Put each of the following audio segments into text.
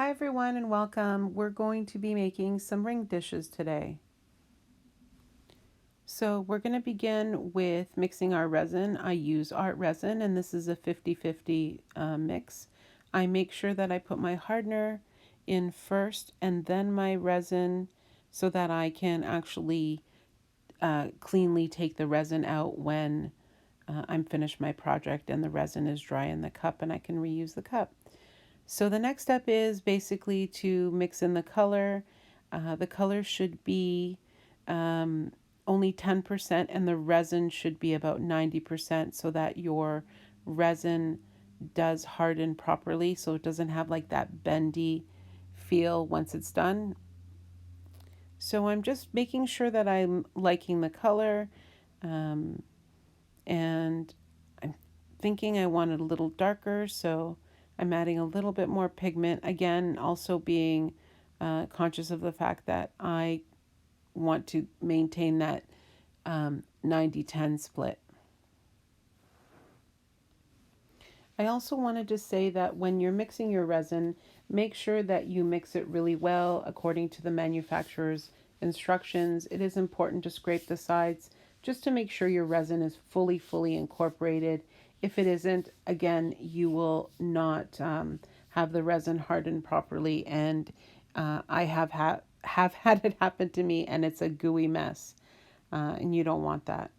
Hi everyone and welcome. We're going to be making some ring dishes today. So we're going to begin with mixing our resin. I use Art Resin and this is a 50-50 mix. I make sure that I put my hardener in first and then my resin so that I can actually cleanly take the resin out when I'm finished my project and the resin is dry in the cup and I can reuse the cup. So the next step is basically to mix in the color. The color should be only 10% and the resin should be about 90% so that your resin does harden properly so it doesn't have like that bendy feel once it's done. So I'm just making sure that I'm liking the color and I'm thinking I want it a little darker, so I'm adding a little bit more pigment. Again, also being conscious of the fact that I want to maintain that 90-10 split. I also wanted to say that when you're mixing your resin, make sure that you mix it really well according to the manufacturer's instructions. It is important to scrape the sides just to make sure your resin is fully incorporated. If it isn't, again, you will not have the resin harden properly, and I have had it happen to me, and it's a gooey mess, and you don't want that.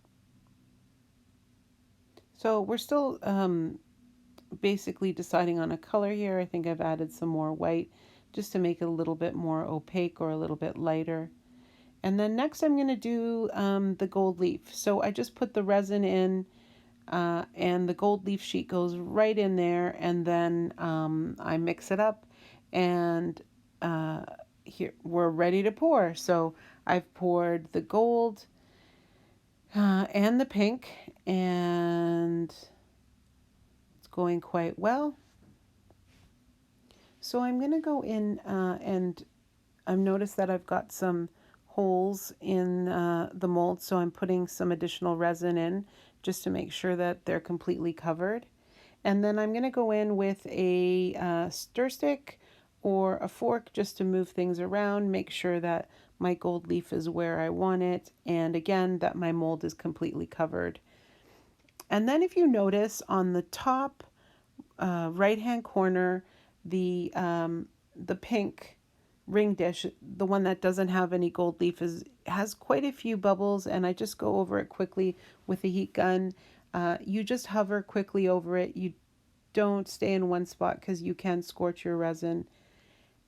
So we're still basically deciding on a color here. I think I've added some more white just to make it a little bit more opaque or a little bit lighter. And then next I'm going to do the gold leaf. So I just put the resin in and the gold leaf sheet goes right in there, and then I mix it up and here we're ready to pour. So I've poured the gold and the pink, and it's going quite well. So I'm going to go in and I've noticed that I've got some holes in the mold, so I'm putting some additional resin in just to make sure that they're completely covered. And then I'm going to go in with a stir stick or a fork just to move things around, make sure that my gold leaf is where I want it, and again that my mold is completely covered. And then if you notice on the top right hand corner, the pink ring dish, the one that doesn't have any gold leaf, has quite a few bubbles, and I just go over it quickly with a heat gun. You just hover quickly over it. You don't stay in one spot because you can scorch your resin.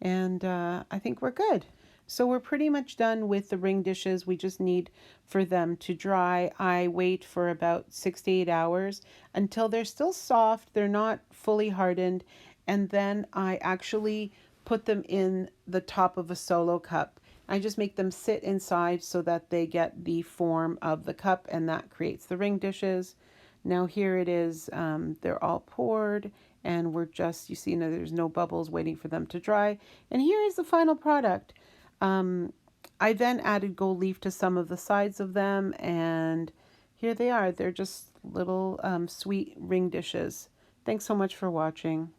And I think we're good. So we're pretty much done with the ring dishes. We just need for them to dry. I wait for about 6 to 8 hours until they're still soft. They're not fully hardened. And then I actually put them in the top of a solo cup. I just make them sit inside so that they get the form of the cup, and that creates the ring dishes. Now here it is, they're all poured, and we're just, you see, now there's no bubbles, waiting for them to dry. And here is the final product. I then added gold leaf to some of the sides of them, and here they are. They're just little sweet ring dishes. Thanks so much for watching.